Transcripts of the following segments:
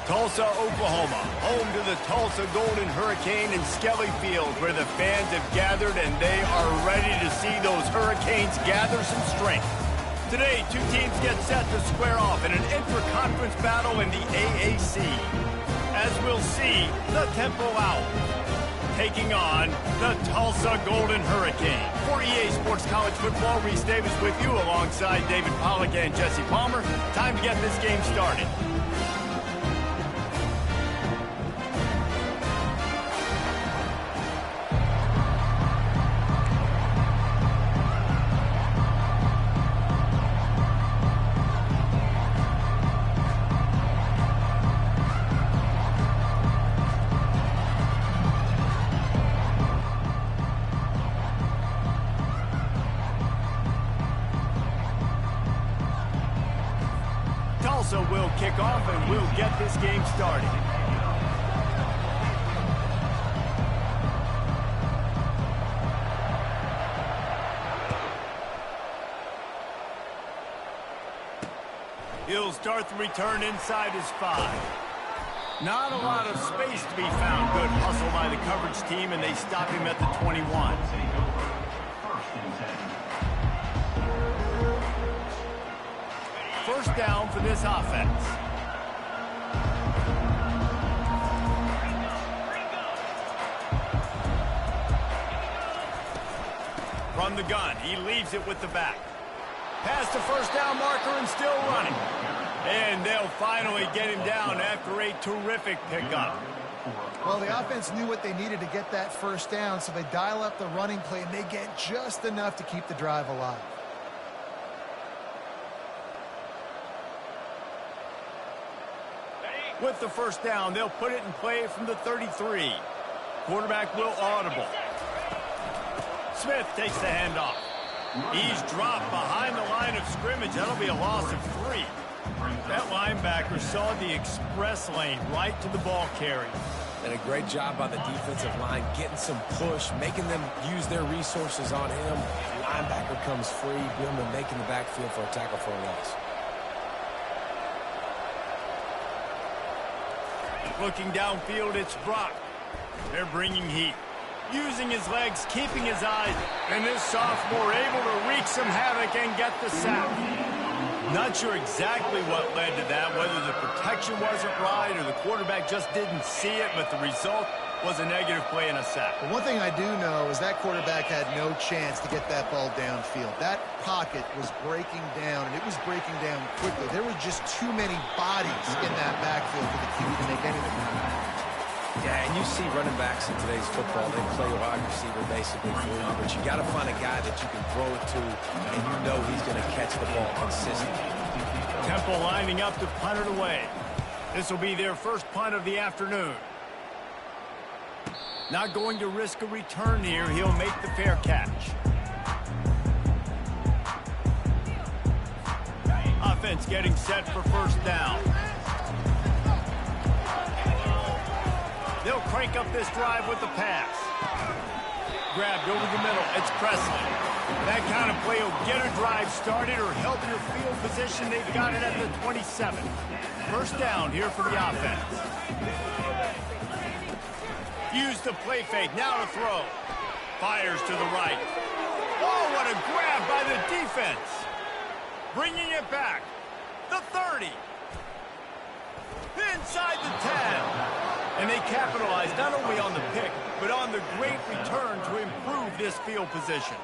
Tulsa, Oklahoma, home to the Tulsa Golden Hurricane in Skelly Field, where the fans have gathered and they are ready to see those Hurricanes gather some strength. Today, two teams get set to square off in an intra-conference battle in the AAC. As we'll see, the Temple Owls taking on the Tulsa Golden Hurricane. For EA Sports College Football, Reese Davis with you alongside David Pollack and Jesse Palmer. Time to get this game started. Tulsa will kick off and we'll get this game started. He'll start the return inside his 5. Not a lot of space to be found. Good hustle by the coverage team, and they stop him at the 21. First down for this offense. From the gun, he leaves it with the back. Past the first down marker and still running. And they'll finally get him down after a terrific pickup. Well, the offense knew what they needed to get that first down, so they dial up the running play, and they get just enough to keep the drive alive. With the first down, they'll put it in play from the 33. Quarterback will audible. Smith takes the handoff. He's dropped behind the line of scrimmage. That'll be a loss of 3. That linebacker saw the express lane right to the ball carrier. And a great job by the defensive line, getting some push, making them use their resources on him. Linebacker comes free, Billman making the backfield for a tackle for a loss. Looking downfield, it's Brock. They're bringing heat. Using his legs, keeping his eyes, and this sophomore able to wreak some havoc and get the sack. Not sure exactly what led to that, whether the protection wasn't right or the quarterback just didn't see it, but the result was a negative play and a sack. But one thing I do know is that quarterback had no chance to get that ball downfield. That pocket was breaking down, and it was breaking down quickly. There were just too many bodies in that backfield for the QB to make anything happen. Yeah, and you see running backs in today's football, they play wide receiver basically for you, but you got to find a guy that you can throw it to, and you know he's going to catch the ball consistently. Temple lining up to punt it away. This will be their first punt of the afternoon. Not going to risk a return here. He'll make the fair catch. Offense getting set for first down. They'll crank up this drive with the pass. Grabbed over the middle. It's Presley. That kind of play will get a drive started or help your field position. They've got it at the 27. First down here for the offense. Use the play fake. Now to throw. Fires to the right. Oh, what a grab by the defense. Bringing it back. The 30. Inside the 10. And they capitalized not only on the pick, but on the great return to improve this field position.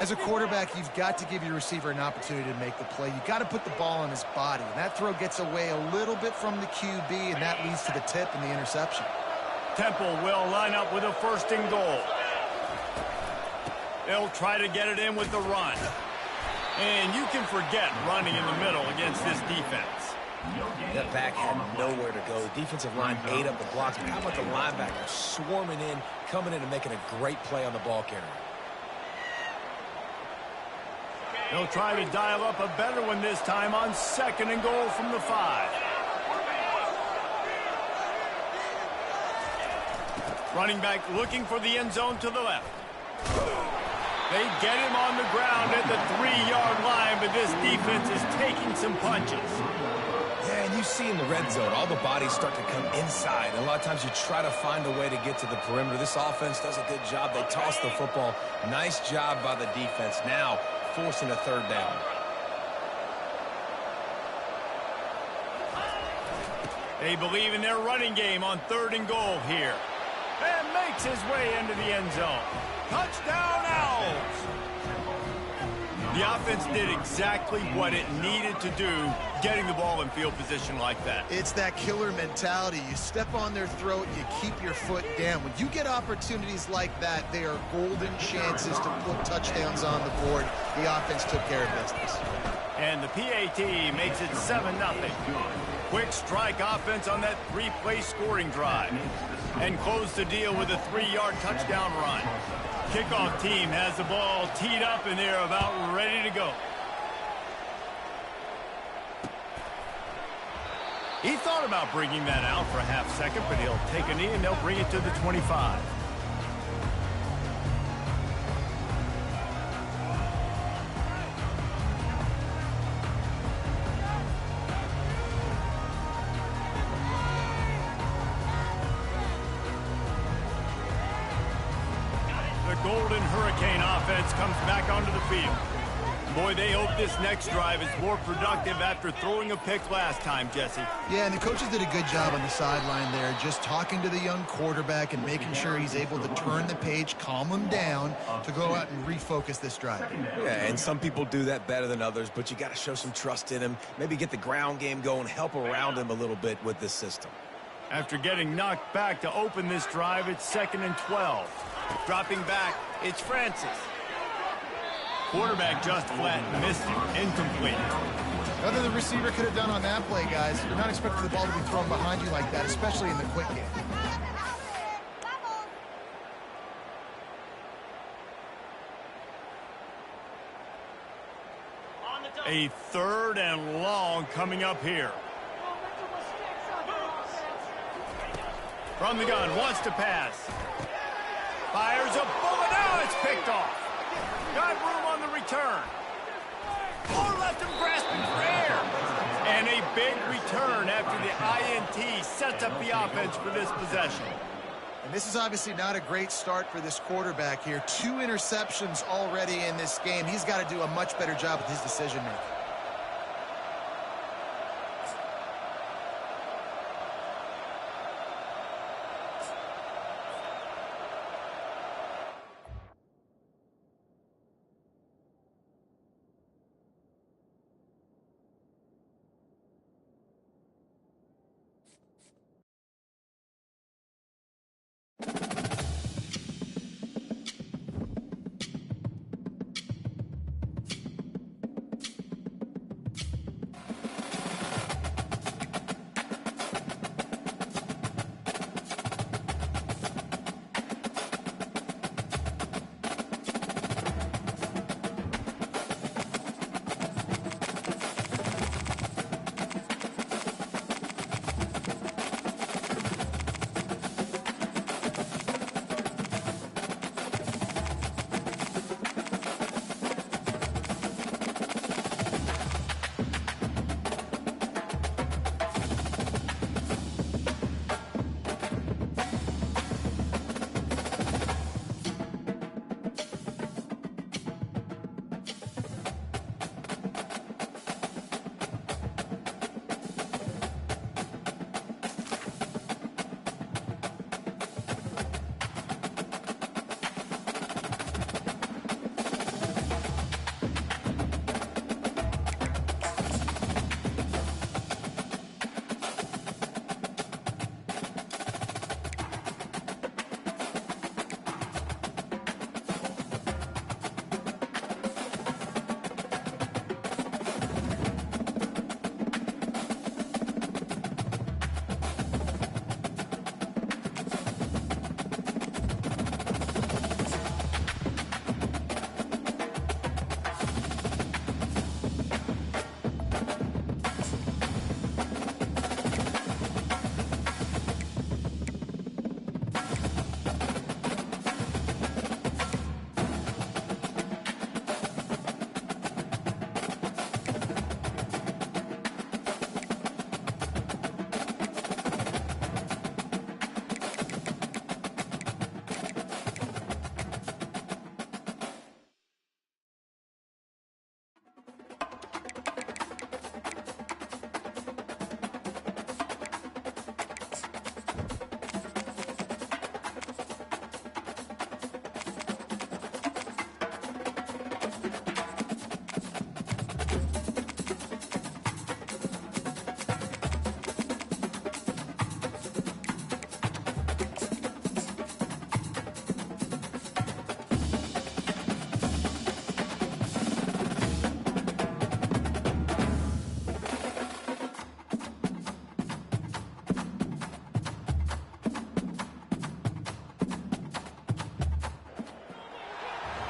As a quarterback, you've got to give your receiver an opportunity to make the play. You've got to put the ball on his body. And that throw gets away a little bit from the QB, and that leads to the tip and the interception. Temple will line up with a first and goal. They'll try to get it in with the run. And you can forget running in the middle against this defense. That back had nowhere to go. The defensive line ate up the blocks. But how about the linebacker swarming in, coming in and making a great play on the ball carrier? They'll try to dial up a better one this time on second and goal from the 5. Running back looking for the end zone to the left. They get him on the ground at the 3-yard line, but this defense is taking some punches. Yeah, and you see in the red zone, all the bodies start to come inside. And a lot of times you try to find a way to get to the perimeter. This offense does a good job. They toss the football. Nice job by the defense. Now forcing a third down. They believe in their running game on 3rd and goal here. And makes his way into the end zone. Touchdown, Owls! The offense did exactly what it needed to do, getting the ball in field position like that. It's that killer mentality. You step on their throat, you keep your foot down. When you get opportunities like that, they are golden chances to put touchdowns on the board. The offense took care of business. And the PAT makes it 7-0. Quick strike offense on that 3-play scoring drive. And close the deal with a 3-yard touchdown run. Kickoff team has the ball teed up and they're about ready to go. He thought about bringing that out for a half second, but he'll take a knee and they'll bring it to the 25. Golden Hurricane offense comes back onto the field. Boy, they hope this next drive is more productive after throwing a pick last time, Jesse. Yeah, and the coaches did a good job on the sideline there, just talking to the young quarterback and making sure he's able to turn the page, calm him down to go out and refocus this drive. Yeah, and some people do that better than others, but you got to show some trust in him. Maybe get the ground game going, help around him a little bit with this system. After getting knocked back to open this drive, it's 2nd and 12. Dropping back, it's Francis. Quarterback just flat missed it. Incomplete. Nothing the receiver could have done on that play, guys. You're not expecting the ball to be thrown behind you like that, especially in the quick game. A 3rd and long coming up here. From the gun, wants to pass. Fires a bullet. Now it's picked off. Got room on the return. Or left him grasping for air. And a big return after the INT sets up the offense for this possession. And this is obviously not a great start for this quarterback here. 2 interceptions already in this game. He's got to do a much better job with his decision-making.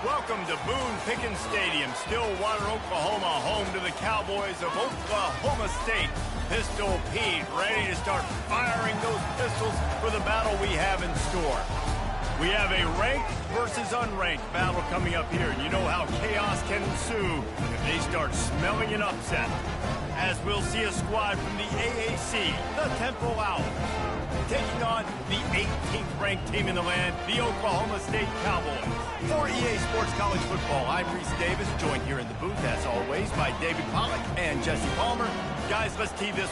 Welcome to Boone Pickens Stadium, Stillwater, Oklahoma, home to the Cowboys of Oklahoma State. Pistol Pete ready to start firing those pistols for the battle we have in store. We have a ranked versus unranked battle coming up here, and you know how chaos can ensue if they start smelling an upset. As we'll see a squad from the AAC, the Temple Owls, taking on the 18th ranked team in the land, the Oklahoma State Cowboys. For EA Sports College Football, I'm Reese Davis, joined here in the booth, as always, by David Pollack and Jesse Palmer. Guys, let's tee this.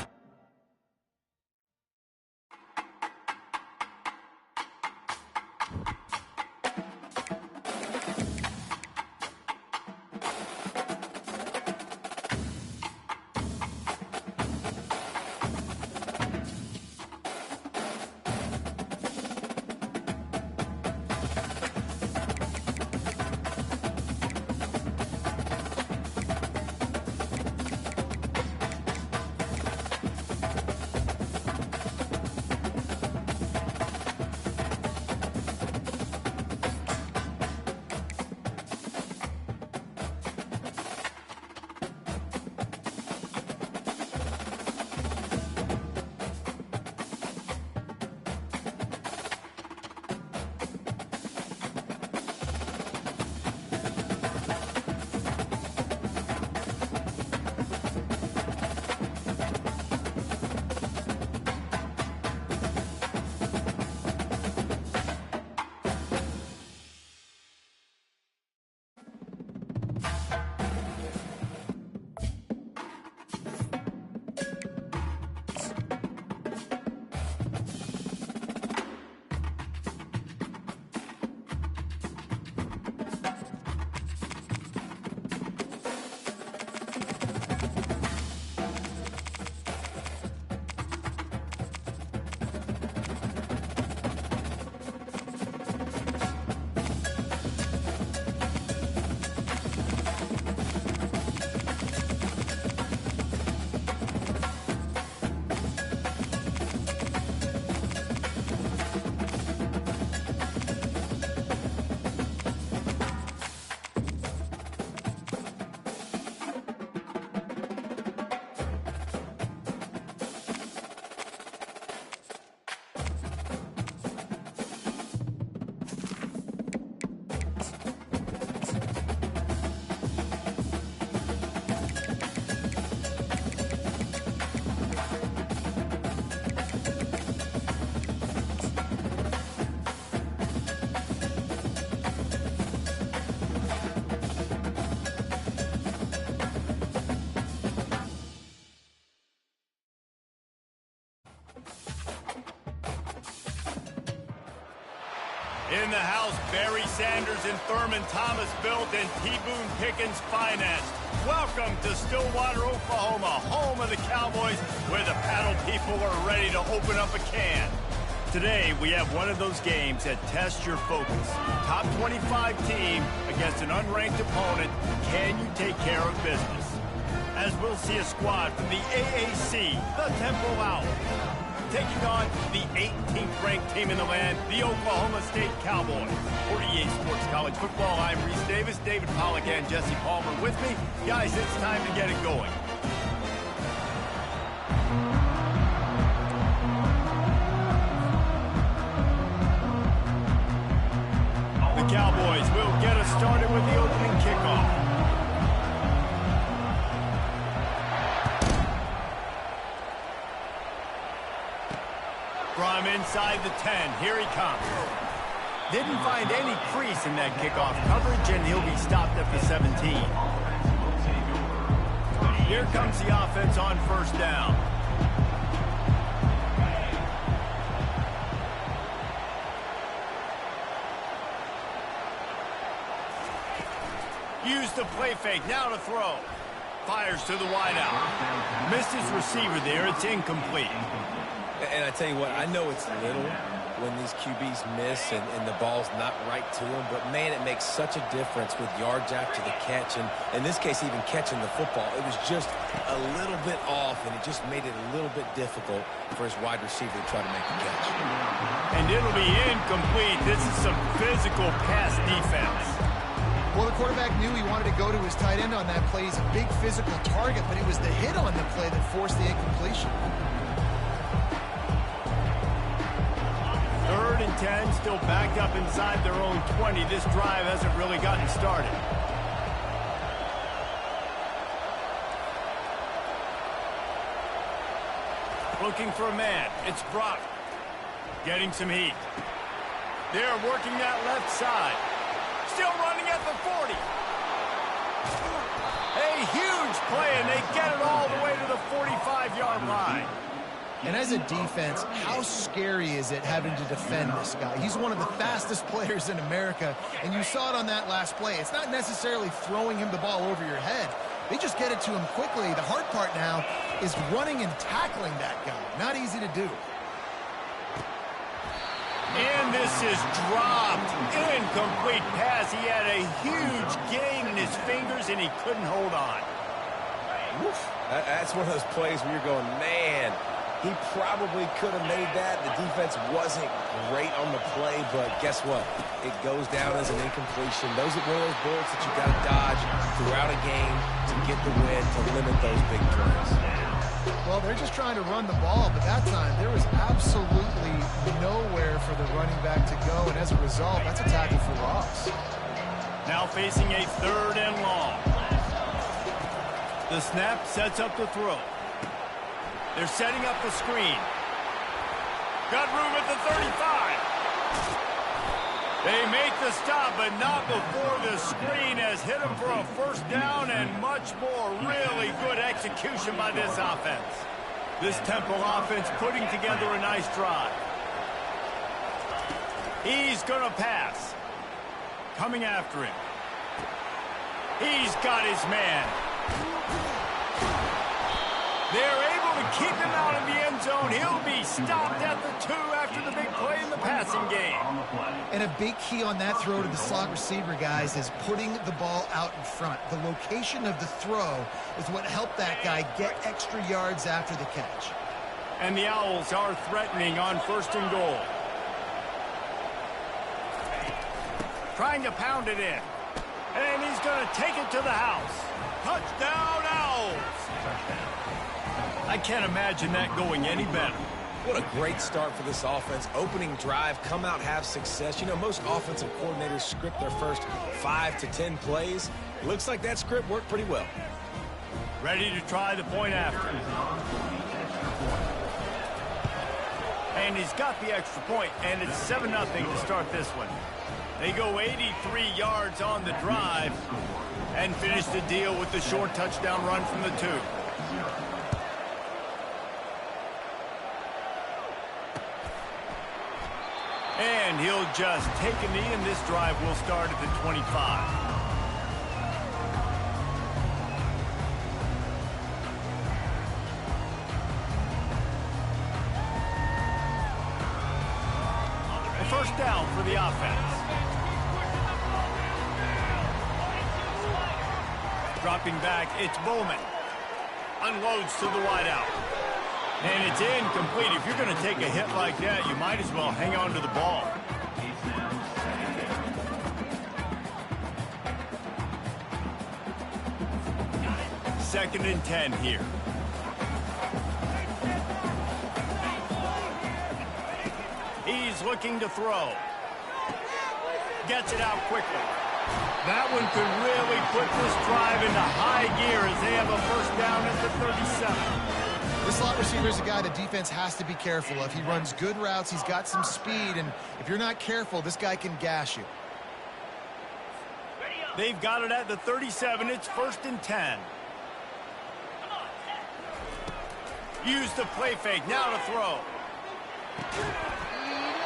In the house, Barry Sanders and Thurman Thomas built and T. Boone Pickens financed. Welcome to Stillwater, Oklahoma, home of the Cowboys, where the paddle people are ready to open up a can. Today, we have one of those games that tests your focus. Top 25 team against an unranked opponent. Can you take care of business? As we'll see a squad from the AAC, the Temple Owls, taking on the 18th ranked team in the land, the Oklahoma State Cowboys. For EA Sports College Football, I'm Reese Davis, David Pollack and Jesse Palmer with me. Guys, it's time to get it going. The Cowboys will get us started with the opening kickoff. From inside the 10, here he comes. Didn't find any crease in that kickoff coverage, and he'll be stopped at the 17. Here comes the offense on first down. Use the play fake, now to throw. Fires to the wideout. Missed his receiver there, it's incomplete. And I tell you what, I know it's little when these QBs miss and the ball's not right to them, but man, it makes such a difference with yards after the catch, and in this case, even catching the football. It was just a little bit off, and it just made it a little bit difficult for his wide receiver to try to make the catch. And it'll be incomplete. This is some physical pass defense. Well, the quarterback knew he wanted to go to his tight end on that play. He's a big physical target, but it was the hit on the play that forced the incompletion. 3rd and 10, still backed up inside their own 20. This drive hasn't really gotten started. Looking for a man. It's Brock. Getting some heat. They're working that left side. Still running at the 40. A huge play, and they get it all the way to the 45-yard line. And as a defense, how scary is it having to defend this guy? He's one of the fastest players in America, and you saw it on that last play. It's not necessarily throwing him the ball over your head. They just get it to him quickly. The hard part now is running and tackling that guy. Not easy to do. And this is dropped. Incomplete pass. He had a huge gain in his fingers, and he couldn't hold on. Oof. That's one of those plays where you're going, man, he probably could have made that. The defense wasn't great on the play, but guess what? It goes down as an incompletion. Those are one of those bullets that you've got to dodge throughout a game to get the win, to limit those big plays. Well, they're just trying to run the ball, but that time there was absolutely nowhere for the running back to go, and as a result, that's a tackle for loss. Now facing a 3rd and long. The snap sets up the throw. They're setting up the screen. Got room at the 35. They make the stop, but not before the screen has hit them for a 1st down and much more. Really good execution by this offense. This Temple offense putting together a nice drive. He's going to pass. Coming after him. He's got his man. They're able to keep him out of the end zone. He'll be stopped at the 2 after the big play in the passing game. And a big key on that throw to the slot receiver, guys, is putting the ball out in front. The location of the throw is what helped that guy get extra yards after the catch. And the Owls are threatening on 1st and goal. Trying to pound it in. And he's going to take it to the house. Touchdown, Owls! I can't imagine that going any better. What a great start for this offense. Opening drive, come out, have success. You know, most offensive coordinators script their first 5 to 10 plays. It looks like that script worked pretty well. Ready to try the point after. And he's got the extra point, and it's 7-0 to start this one. They go 83 yards on the drive and finish the deal with the short touchdown run from the 2. And he'll just take a knee, and this drive will start at the 25. A 1st down for the offense. Dropping back, it's Bowman. Unloads to the wideout. And it's incomplete. If you're going to take a hit like that, you might as well hang on to the ball. Second and 10 here. He's looking to throw. Gets it out quickly. That one could really put this drive into high gear as they have a 1st down at the 37. This slot receiver is a guy the defense has to be careful of. He runs good routes. He's got some speed, and if you're not careful, this guy can gash you. They've got it at the 37. It's 1st and 10. Use the play fake. Now to throw.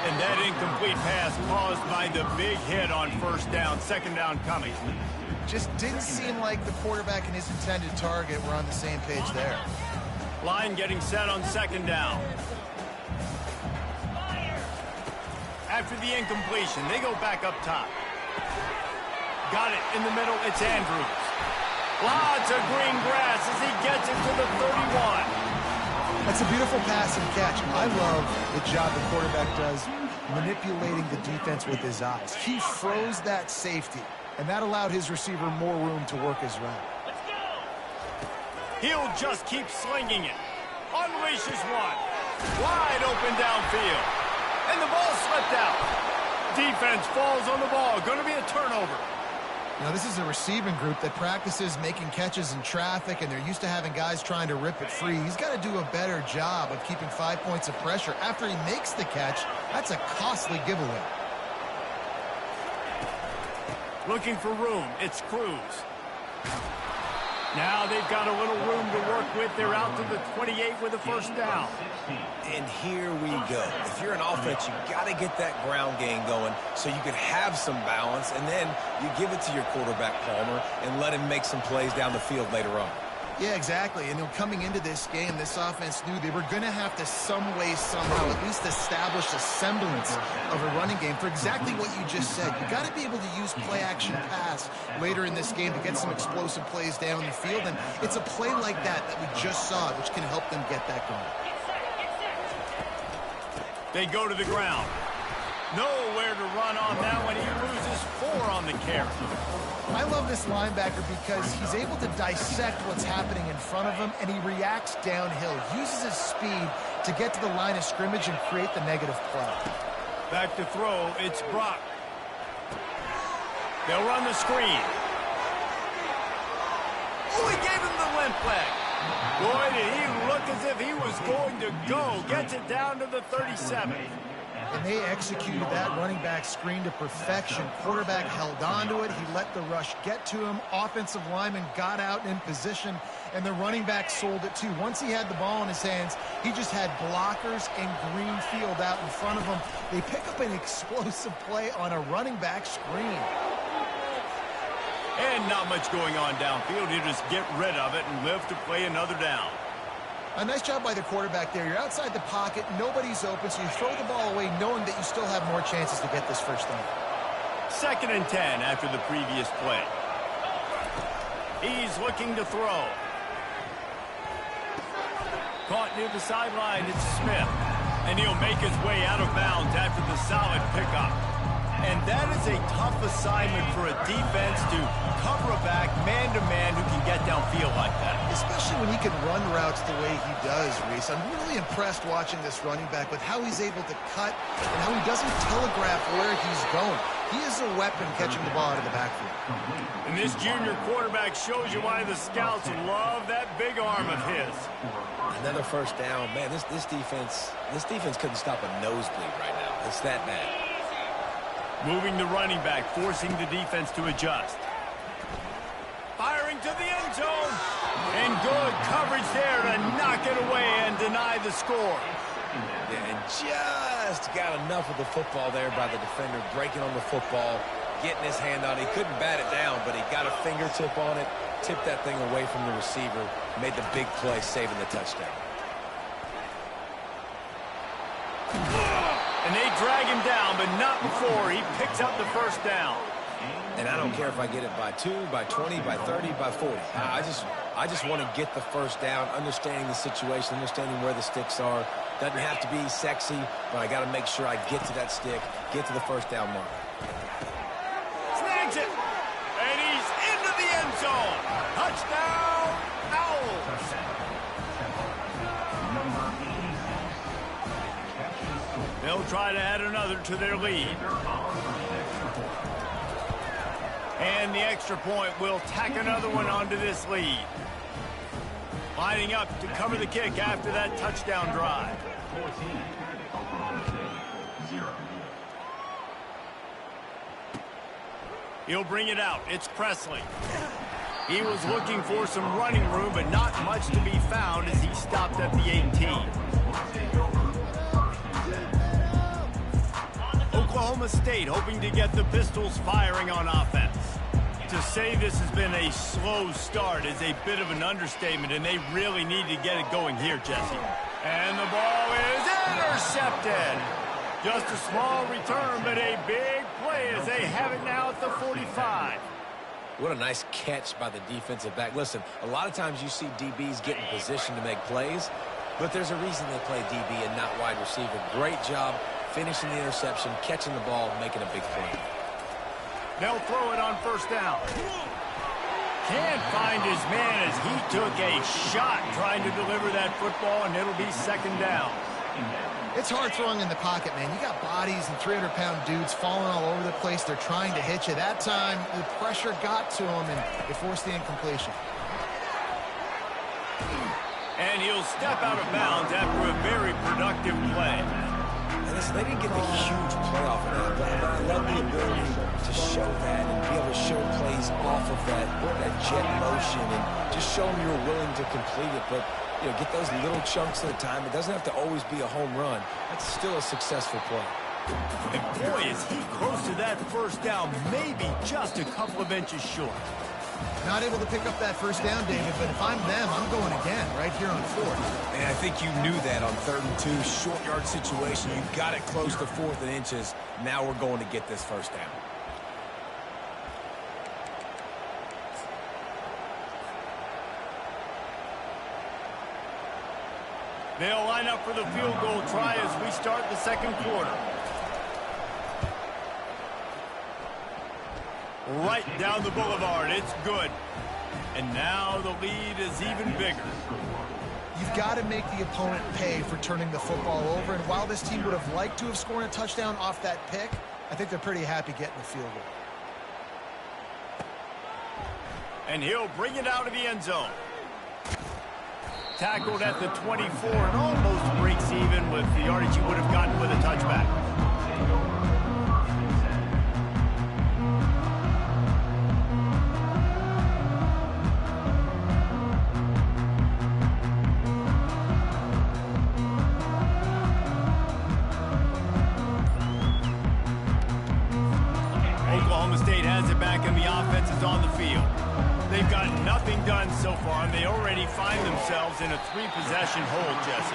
And that incomplete pass caused by the big hit on 1st down. 2nd down coming. Just didn't seem like the quarterback and his intended target were on the same page there. Line getting set on 2nd down. After the incompletion, they go back up top. Got it in the middle. It's Andrews. Lots of green grass as he gets it to the 31. That's a beautiful pass and catch. I love the job the quarterback does manipulating the defense with his eyes. He froze that safety. and that allowed his receiver more room to work his route. He'll just keep slinging it. Unleashes one. Wide open downfield. And the ball slipped out. Defense falls on the ball. Going to be a turnover. Now, this is a receiving group that practices making catches in traffic, and they're used to having guys trying to rip it free. He's got to do a better job of keeping 5 points of pressure. After he makes the catch, that's a costly giveaway. Looking for room. It's Quis. Now they've got a little room to work with. They're out to the 28 with a first down. And here we go. If you're an offense, you got to get that ground game going so you can have some balance, and then you give it to your quarterback, Palmer, and let him make some plays down the field later on. Yeah, exactly. And coming into this game, this offense knew they were going to have to some way, somehow, at least establish a semblance of a running game for exactly what you just said. You got to be able to use play-action pass later in this game to get some explosive plays down the field. And it's a play like that we just saw, which can help them get that going. They go to the ground. Nowhere to run on that one. He loses 4 on the carry. I love this linebacker because he's able to dissect what's happening in front of him, and he reacts downhill, uses his speed to get to the line of scrimmage and create the negative play. Back to throw, it's Brock. They'll run the screen. Oh, he gave him the limp leg. Boy, did he look as if he was going to go. Gets it down to the 37. And they executed that running back screen to perfection. Quarterback held on to it. He let the rush get to him. Offensive lineman got out in position, and the running back sold it too. Once he had the ball in his hands, he just had blockers and green field out in front of him. They pick up an explosive play on a running back screen. And not much going on downfield. You just get rid of it and live to play another down. A nice job by the quarterback there. You're outside the pocket, nobody's open, so you throw the ball away knowing that you still have more chances to get this first down. 2nd and 10 after the previous play. He's looking to throw. Caught near the sideline, it's Smith. And he'll make his way out of bounds after the solid pickup. And that is a tough assignment for a defense to cover a back man-to-man who can get downfield like that. Especially when he can run routes the way he does, Reese. I'm really impressed watching this running back with how he's able to cut and how he doesn't telegraph where he's going. He is a weapon catching the ball out of the backfield. And this junior quarterback shows you why the scouts love that big arm of his. Another first down. Man, this defense couldn't stop a nosebleed right now. It's that bad. Moving the running back, forcing the defense to adjust. Firing to the end zone. And good coverage there to knock it away and deny the score. Yeah, and just got enough of the football there by the defender, breaking on the football, getting his hand on it. He couldn't bat it down, but he got a fingertip on it, tipped that thing away from the receiver, made the big play, saving the touchdown. And they drag him down, but not before he picks up the first down. And I don't care if I get it by 2, by 20, by 30, by 40. I just want to get the first down, understanding the situation, understanding where the sticks are. Doesn't have to be sexy, but I got to make sure I get to that stick, get to the first down mark. Snags it. And he's into the end zone. Touchdown, Owls. They'll try to add another to their lead. And the extra point will tack another one onto this lead. Lining up to cover the kick after that touchdown drive. 14-0. He'll bring it out. It's Presley. He was looking for some running room, but not much to be found as he stopped at the 18. Oklahoma State hoping to get the Pistols firing on offense. To say this has been a slow start is a bit of an understatement, and they really need to get it going here, Jesse. And the ball is intercepted. Just a small return, but a big play as they have it now at the 45. What a nice catch by the defensive back. Listen, a lot of times you see DBs get in position to make plays, but there's a reason they play DB and not wide receiver. Great job finishing the interception, catching the ball, making a big play. They'll throw it on first down. Can't find his man as he took a shot trying to deliver that football, and it'll be second down. It's hard throwing in the pocket, man. You got bodies and 300-pound dudes falling all over the place. They're trying to hit you. That time, the pressure got to him, and it forced the incompletion. And he'll step out of bounds after a very productive play. And listen, they didn't get the huge play off of that, but I love the ability to show that and be able to show plays off of that jet motion and just show them you're willing to complete it. But, you know, get those little chunks at a time. It doesn't have to always be a home run. That's still a successful play. And boy, is he close to that first down, maybe just a couple of inches short. Not able to pick up that first down, David, but if I'm them, I'm going again right here on fourth. And I think you knew that on 3rd and 2, short yard situation. You got it close to 4th and inches. Now we're going to get this first down. They'll line up for the field goal try as we start the second quarter. Right down the boulevard. It's good. And now the lead is even bigger. You've got to make the opponent pay for turning the football over. And while this team would have liked to have scored a touchdown off that pick, I think they're pretty happy getting the field goal. And he'll bring it out of the end zone. Tackled at the 24 and almost breaks even with the yardage he would have gotten with a touchback. Oklahoma State has it back and the offense is on the field. They've got nothing done so far, and they already find themselves in a 3-possession hole, Jesse.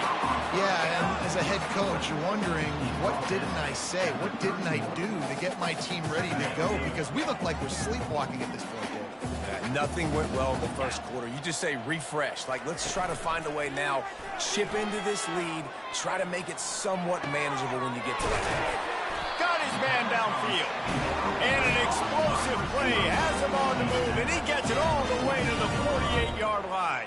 Yeah, and as a head coach, you're wondering, what didn't I say? What didn't I do to get my team ready to go? Because we look like we're sleepwalking at this point, Dave. Nothing went well in the first quarter. You just say refresh. Like, let's try to find a way now. Chip into this lead. Try to make it somewhat manageable when you get to that. Got his man downfield. And an explosive play has him on the move, and he gets it all the way to the 48-yard line.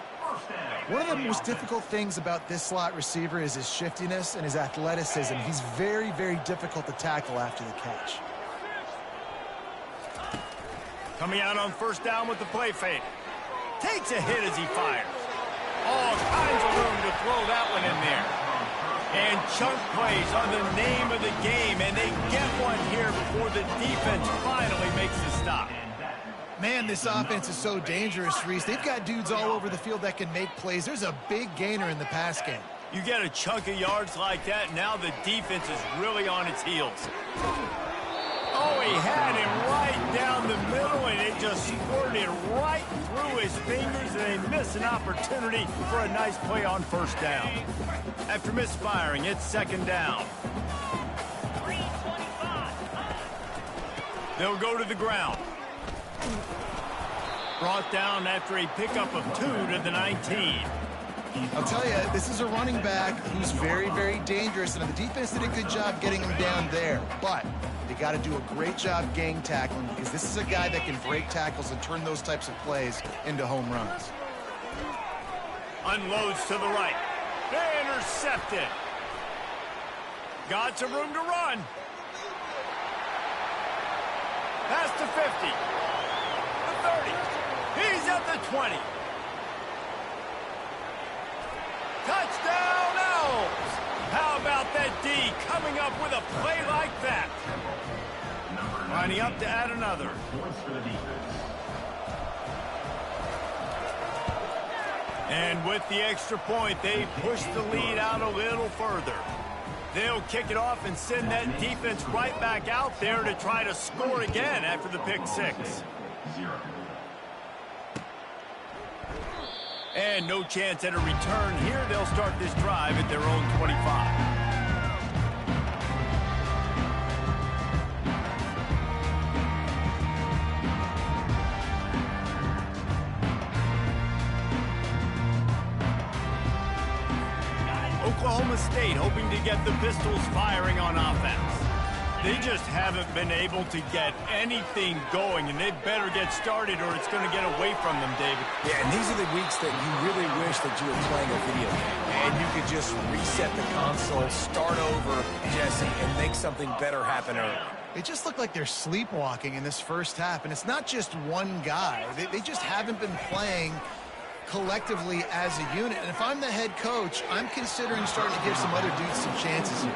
One of the most difficult things about this slot receiver is his shiftiness and his athleticism. He's very, very difficult to tackle after the catch. Coming out on first down with the play fake. Takes a hit as he fires. All kinds of room to throw that one in there. And chunk plays are the name of the game, and they get one here before the defense finally makes the stop. Man, this offense is so dangerous, Reese. They've got dudes all over the field that can make plays. There's a big gainer in the pass game. You get a chunk of yards like that, now the defense is really on its heels. Oh, he had him right down the middle, and it just squirted right through his fingers, and they miss an opportunity for a nice play on first down. After misfiring, it's second down. They'll go to the ground. Brought down after a pickup of 2 to the 19. I'll tell you, this is a running back who's very, very dangerous, and the defense did a good job getting him down there. But they got to do a great job gang tackling, because this is a guy that can break tackles and turn those types of plays into home runs. Unloads to the right. They intercepted. Got some room to run. Pass to 50. The 30. He's at the 20. Touchdown, Owls! How about that D coming up with a play like that? Lining up to add another. And with the extra point, they push the lead out a little further. They'll kick it off and send that defense right back out there to try to score again after the pick six. And no chance at a return here. They'll start this drive at their own 25. Oklahoma State hoping to get the Pistols firing on offense. They just haven't been able to get anything going, and they better get started or it's going to get away from them, David. Yeah, and these are the weeks that you really wish that you were playing a video game. And you could just reset the console, start over, Jesse, and make something better happen early. They just look like they're sleepwalking in this first half, and it's not just one guy. They just haven't been playing collectively as a unit. And if I'm the head coach, I'm considering starting to give some other dudes some chances here.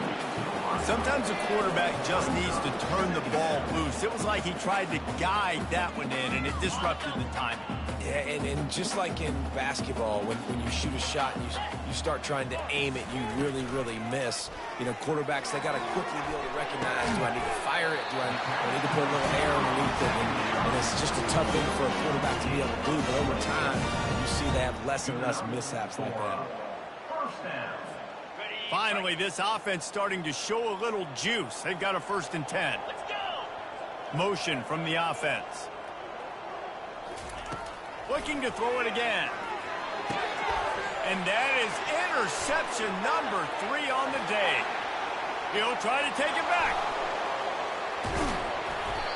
Sometimes a quarterback just needs to turn the ball loose. It was like he tried to guide that one in, and it disrupted the timing. Yeah, and just like in basketball, when you shoot a shot and you start trying to aim it, you really, really miss. You know, quarterbacks, they got to quickly be able to recognize, do I need to fire it? Do I need to put a little air underneath it? And it's just a tough thing for a quarterback to be able to do. But over time, you see they have less and less mishaps like that. Finally, this offense starting to show a little juice. They've got a 1st and 10. Let's go. Motion from the offense. Looking to throw it again. And that is interception number 3 on the day. He'll try to take it back.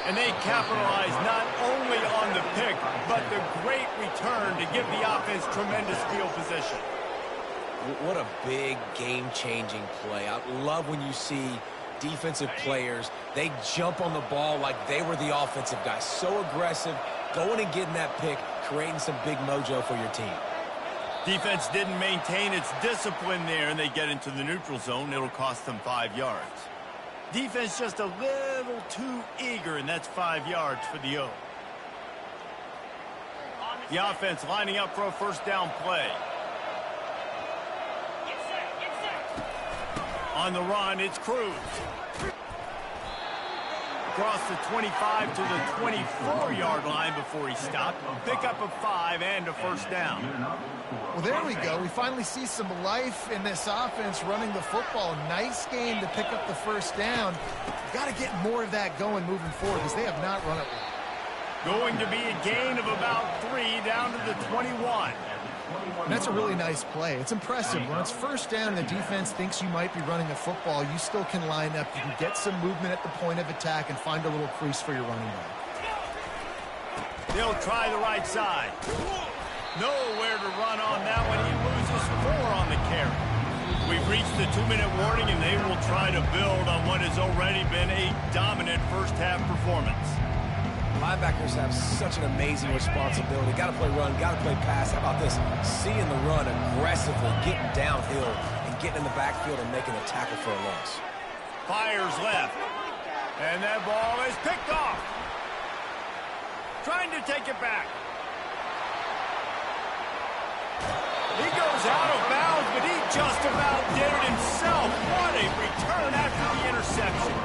And they capitalize not only on the pick, but the great return to give the offense tremendous field position. What a big game-changing play. I love when you see defensive players, they jump on the ball like they were the offensive guys. So aggressive, going and getting that pick, creating some big mojo for your team. Defense didn't maintain its discipline there, and they get into the neutral zone. It'll cost them 5 yards. Defense just a little too eager, and that's 5 yards for the O. The offense lining up for a 1st down play. On the run, it's Quis. Across the 25 to the 24-yard line before he stopped. Pick up of 5 and a 1st down. Well, there we go. We finally see some life in this offense running the football. Nice game to pick up the 1st down. Got to get more of that going moving forward because they have not run it well. Going to be a gain of about 3 down to the 21. And that's a really nice play. It's impressive. When it's 1st down and the defense thinks you might be running the football, you still can line up. You can get some movement at the point of attack and find a little crease for your running back. They'll try the right side. Nowhere to run on that one. He loses 4 on the carry. We've reached the 2-minute warning, and they will try to build on what has already been a dominant first-half performance. Linebackers have such an amazing responsibility. Got to play run, got to play pass. How about this? Seeing the run aggressively, getting downhill, and getting in the backfield and making a tackle for a loss. Fires left. And that ball is picked off. Trying to take it back. He goes out of bounds, but he just about did it himself. What a return after the interception.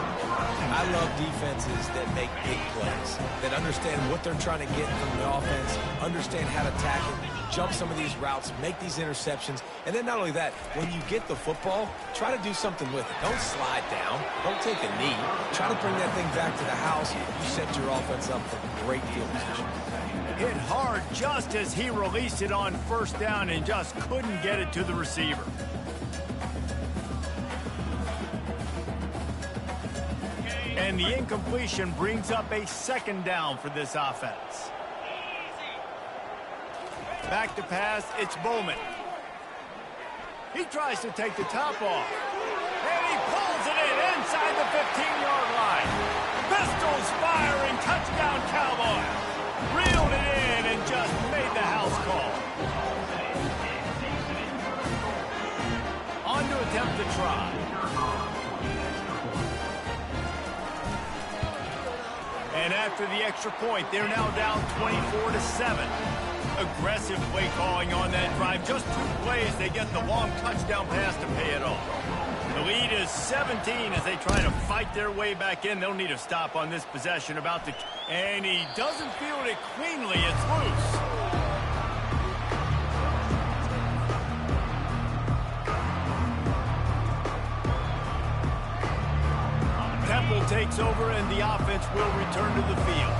I love defenses that make big plays, that understand what they're trying to get from the offense, understand how to attack it, jump some of these routes, make these interceptions, and then not only that, when you get the football, try to do something with it. Don't slide down. Don't take a knee. Try to bring that thing back to the house. You set your offense up for great field position. Hit hard just as he released it on 1st down and just couldn't get it to the receiver. And the incompletion brings up a 2nd down for this offense. Back to pass, it's Bowman. He tries to take the top off. And he pulls it in inside the 15-yard line. Pistols firing, touchdown Cowboy. Reeled it in and just made the house call. On to attempt the try. And after the extra point, they're now down 24-7. Aggressive play calling on that drive. Just 2 plays, they get the long touchdown pass to pay it off. The lead is 17 as they try to fight their way back in. They'll need a stop on this possession and he doesn't field it cleanly. It's loose. Temple takes over and the offense will return to the field.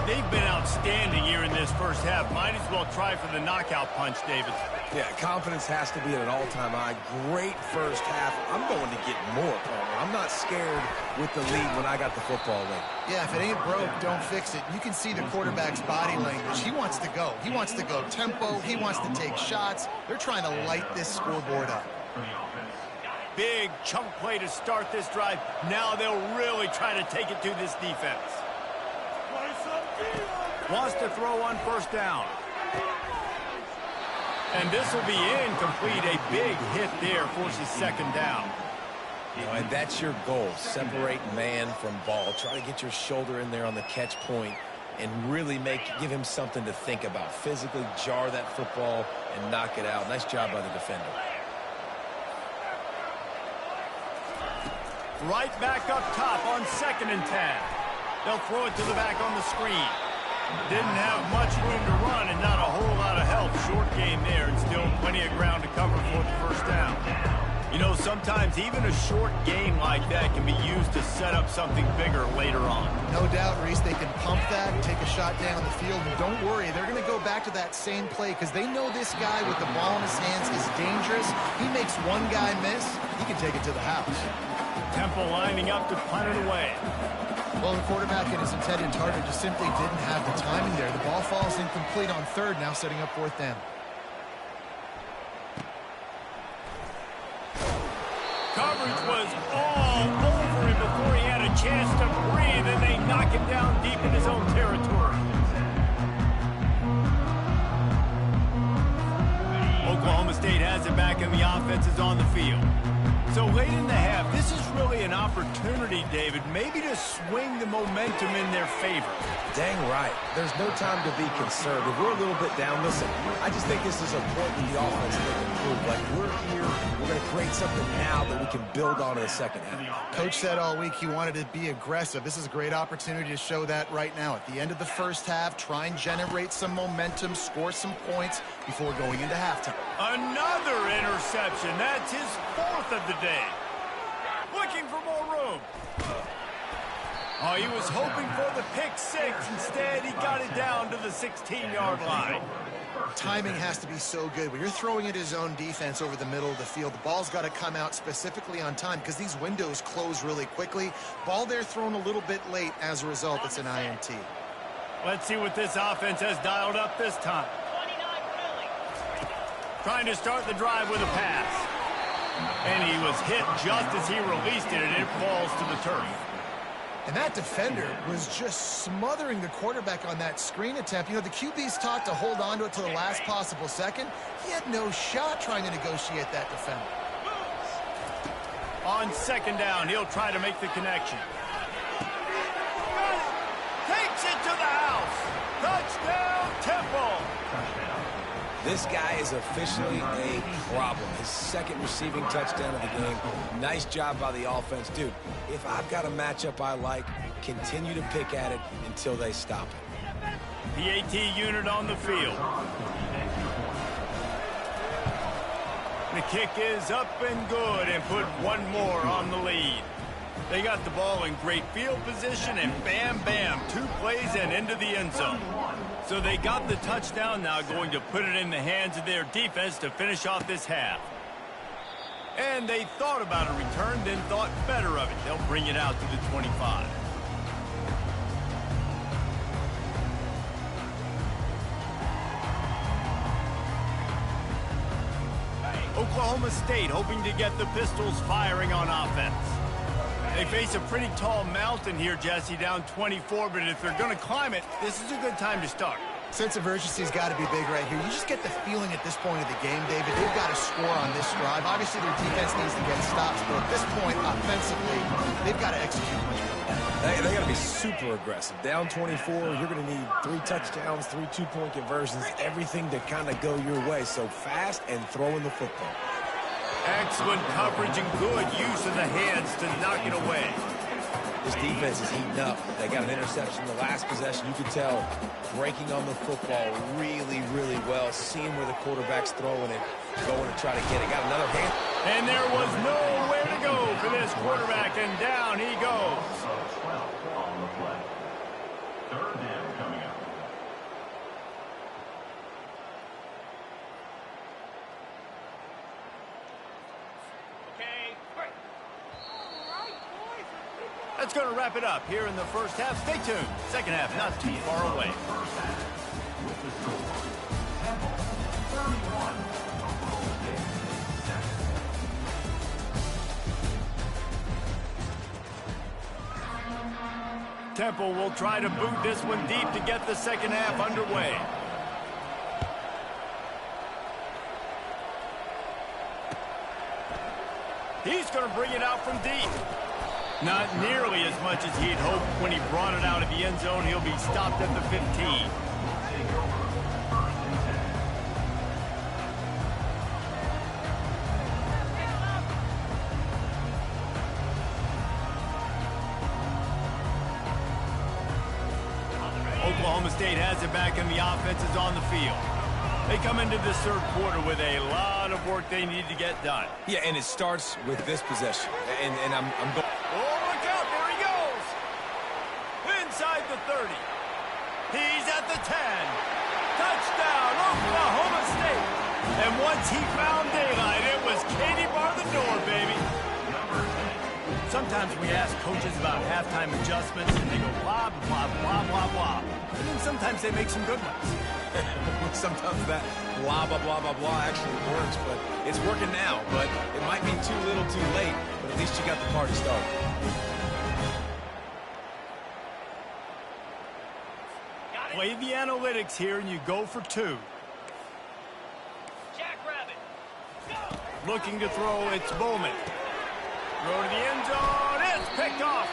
They've been outstanding here in this first half. Might as well try for the knockout punch, David. Yeah, confidence has to be at an all-time high. Great first half. I'm going to get more, Palmer. I'm not scared with the lead when I got the football late. Yeah, if it ain't broke, don't fix it. You can see the quarterback's body language. He wants to go. He wants to go tempo. He wants to take shots. They're trying to light this scoreboard up. Big chunk play to start this drive. Now they'll really try to take it to this defense. Wants to throw on first down. And this will be incomplete. A big hit there forces second down. You know, and that's your goal. Separate man from ball. Try to get your shoulder in there on the catch point and really give him something to think about. Physically jar that football and knock it out. Nice job by the defender. Right back up top on 2nd and 10. They'll throw it to the back on the screen. Didn't have much room to run and not a whole lot of help. Short game there and still plenty of ground to cover for the first down. You know, sometimes even a short game like that can be used to set up something bigger later on. No doubt, Reese, they can pump that, take a shot down the field, and don't worry, they're going to go back to that same play because they know this guy with the ball in his hands is dangerous. He makes one guy miss, he can take it to the house. Temple lining up to punt it away. Well, the quarterback and his intended target just simply didn't have the timing there. The ball falls incomplete on 3rd, now setting up 4th down. Coverage was all over him before he had a chance to breathe, and they knock him down deep in his own territory. Oklahoma State has it back, and the offense is on the field. So late in the half, this is really an opportunity, David, maybe to swing the momentum in their favor. Dang right. There's no time to be conservative. We're a little bit down. Listen, I just think this is a point with the offense that can improve. Like, we're here, we're going to create something now that we can build on in the second half. Coach said all week he wanted to be aggressive. This is a great opportunity to show that right now. At the end of the first half, try and generate some momentum, score some points before going into halftime. Another interception. That's his 4th of the day. Looking for more room. Oh, he was hoping for the pick 6. Instead, he got it down to the 16-yard line. Timing has to be so good. When you're throwing at his own defense over the middle of the field, the ball's got to come out specifically on time because these windows close really quickly. Ball there thrown a little bit late. As a result, it's an INT. Let's see what this offense has dialed up this time. Trying to start the drive with a pass. And he was hit just as he released it, and it falls to the turf. And that defender was just smothering the quarterback on that screen attempt. You know, the QB's taught to hold on to it to the last possible second. He had no shot trying to negotiate that defender. On 2nd down, he'll try to make the connection. Takes it to the house. Touchdown, Temple. This guy is officially a problem. His 2nd receiving touchdown of the game. Nice job by the offense. Dude, if I've got a matchup I like, continue to pick at it until they stop it. The AT unit on the field. The kick is up and good and put one more on the lead. They got the ball in great field position and bam, bam, 2 plays and into the end zone. So they got the touchdown, now going to put it in the hands of their defense to finish off this half. And they thought about a return, then thought better of it. They'll bring it out to the 25. Oklahoma State hoping to get the Pistols firing on offense. They face a pretty tall mountain here, Jesse, down 24, but if they're going to climb it, this is a good time to start. Sense of urgency's got to be big right here. You just get the feeling at this point of the game, David, they've got to score on this drive. Obviously, their defense needs to get stops, but at this point, offensively, they've got to execute much better. They got to be super aggressive. Down 24, you're going to need 3 touchdowns, 3 two-point conversions, everything to kind of go your way. So fast and throwing the football. Excellent coverage and good use of the hands to knock it away. This defense is heating up. They got an interception in the last possession. You could tell breaking on the football really, really well, seeing where the quarterback's throwing it, going to try to get it. Got another hand. And there was nowhere to go for this quarterback, and down he goes. 3rd down coming That's going to wrap it up here in the first half. Stay tuned. Second half not too far away. Temple will try to boot this one deep to get the second half underway. He's going to bring it out from deep. Not nearly as much as he'd hoped when he brought it out of the end zone. He'll be stopped at the 15. Oklahoma State has it back and the offense is on the field. They come into this third quarter with a lot of work they need to get done. Yeah, and it starts with this possession. And I'm going. Oh, look out, there he goes. Inside the 30. He's at the 10. Touchdown, Oklahoma State. And once he found daylight, it was Katie bar the door, baby. Sometimes we ask coaches about halftime adjustments, and they go blah, blah, blah, blah, blah. And then sometimes they make some good ones. Sometimes that blah, blah, blah, blah, blah actually works, but it's working now. But it might be too little too late, but at least you got the party started. Play the analytics here, and you go for 2. Jackrabbit. Go! Looking to throw, it's Bowman. Throw to the end zone, it's picked off.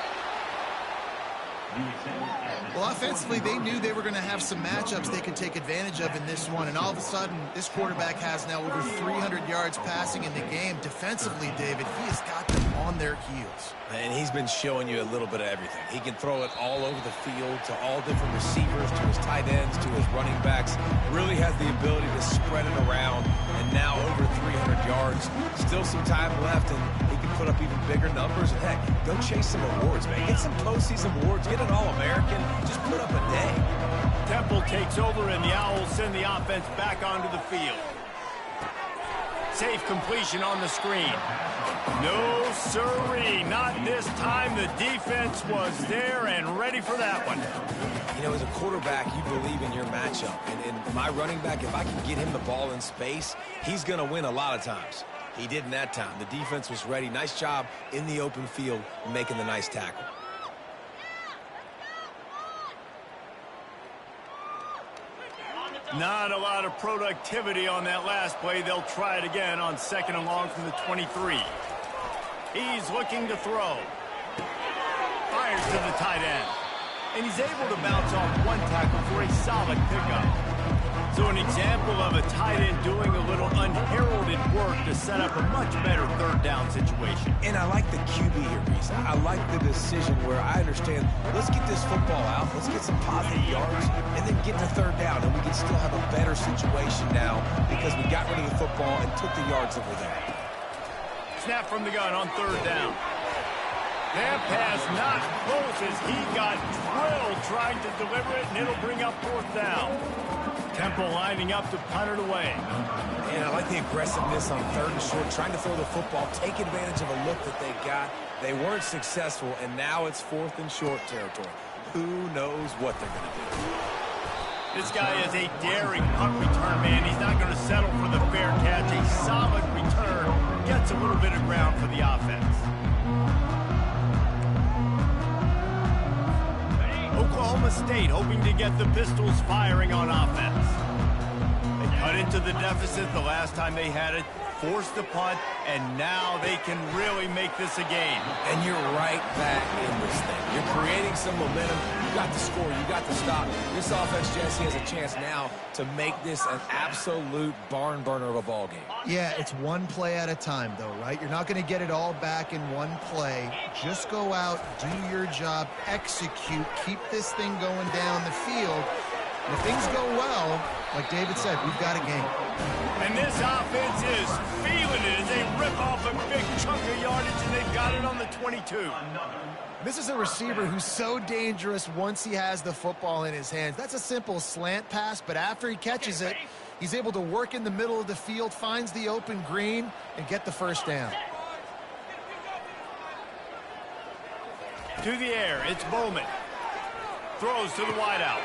Well, offensively, they knew they were going to have some matchups they could take advantage of in this one, and all of a sudden, this quarterback has now over 300 yards passing in the game. Defensively, David, he has got them on their heels. And he's been showing you a little bit of everything. He can throw it all over the field to all different receivers, to his tight ends, to his running backs. Really has the ability to spread it around, and now over 300 yards. Still some time left, and he can put up even bigger numbers. And heck, go chase some awards, man. Get some postseason awards. Get an All-American. Just put up a day. Temple takes over, and the Owls send the offense back onto the field. Safe completion on the screen. No sirree, not this time. The defense was there and ready for that one. You know, as a quarterback, you believe in your matchup. And my running back, if I can get him the ball in space, he's going to win a lot of times. He did in that time. The defense was ready. Nice job in the open field making the nice tackle. Not a lot of productivity on that last play. They'll try it again on 2nd and long from the 23. He's looking to throw. Fires to the tight end. And he's able to bounce off one tackle for a solid pickup. So an example of a tight end doing a little unheralded work to set up a much better third down situation. And I like the QB here, Reese. I like the decision where I understand, let's get this football out, let's get some positive yards, and then get to third down, and we can still have a better situation now because we got rid of the football and took the yards that were there. Snap from the gun on 3rd down. That pass not close as he got drilled trying to deliver it, and it'll bring up 4th down. Temple lining up to punt it away. And I like the aggressiveness on 3rd and short, trying to throw the football, take advantage of a look that they got. They weren't successful, and now it's 4th and short territory. Who knows what they're going to do? This guy is a daring punt return man. He's not going to settle for the fair catch. A solid return gets a little bit of ground for the offense. Oklahoma State hoping to get the Pistols firing on offense. They cut into the deficit the last time they had it, forced the punt, and now they can really make this a game. And you're right back in this thing. You're creating some momentum. You got to score. You got to stop. This offense, Jesse, has a chance now to make this an absolute barn burner of a ball game. Yeah, it's one play at a time, though, right? You're not going to get it all back in one play. Just go out, do your job, execute, keep this thing going down the field. And if things go well, like David said, we've got a game. And this offense is feeling it as they rip off a big chunk of yardage, and they've got it on the 22. This is a receiver who's so dangerous once he has the football in his hands. That's a simple slant pass, but after he catches it, he's able to work in the middle of the field, finds the open green, and get the 1st down. To the air, it's Bowman. Throws to the wideout.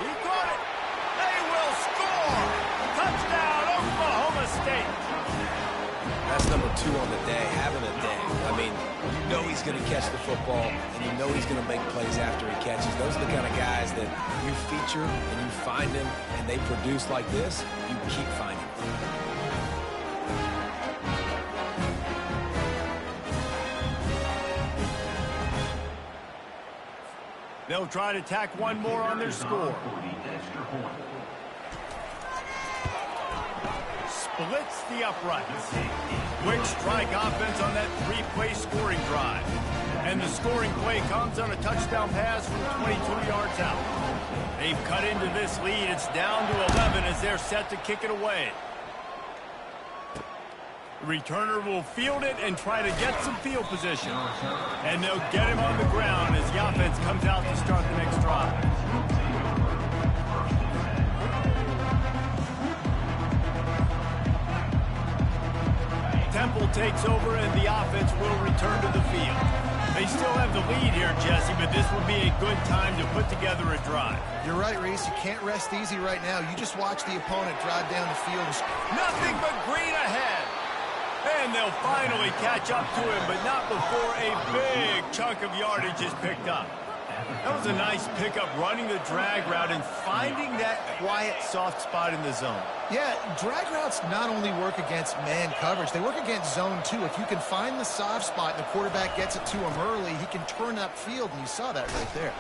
He caught it. They will score. Touchdown, Oklahoma State. That's number 2 on the day, having a day. I mean, you know he's going to catch the football, and you know he's going to make plays after he catches. Those are the kind of guys that you feature and you find them, and they produce like this, you keep finding them. They'll try to tack one more on their score. Splits the uprights. Quick strike offense on that 3-play scoring drive. And the scoring play comes on a touchdown pass from 22 yards out. They've cut into this lead. It's down to 11 as they're set to kick it away. The returner will field it and try to get some field position. And they'll get him on the ground as the offense comes out to start the next drive. Temple takes over and the offense will return to the field. They still have the lead here, Jesse, but this will be a good time to put together a drive. You're right, Reese. You can't rest easy right now. You just watch the opponent drive down the field. Nothing but green ahead. And they'll finally catch up to him, but not before a big chunk of yardage is picked up. That was a nice pickup, running the drag route and finding that quiet, soft spot in the zone. Yeah, drag routes not only work against man coverage, they work against zone too. If you can find the soft spot and the quarterback gets it to him early, he can turn upfield, and you saw that right there.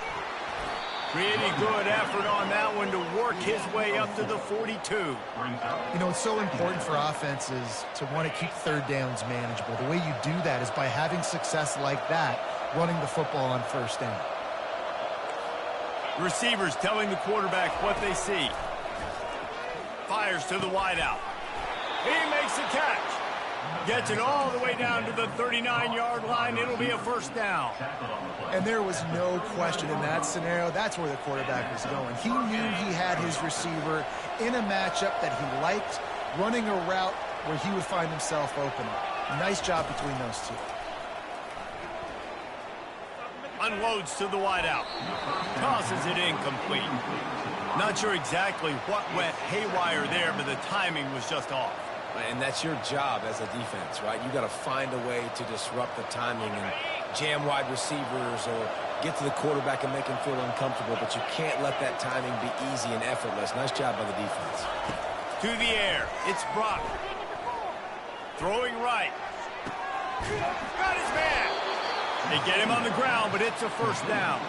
Pretty good effort on that one to work his way up to the 42. You know, it's so important for offenses to want to keep third downs manageable. The way you do that is by having success like that, running the football on first down. Receivers telling the quarterback what they see. Fires to the wideout. He makes the catch. Gets it all the way down to the 39-yard line. It'll be a first down. And there was no question in that scenario. That's where the quarterback was going. He knew he had his receiver in a matchup that he liked, running a route where he would find himself open. Nice job between those two. Unloads to the wideout. Tosses it incomplete. Not sure exactly what went haywire there, but the timing was just off. And that's your job as a defense, right? You got to find a way to disrupt the timing and jam wide receivers or get to the quarterback and make him feel uncomfortable, but you can't let that timing be easy and effortless. Nice job by the defense. To the air, it's Brock. Throwing right. Got his man. They get him on the ground, but it's a first down.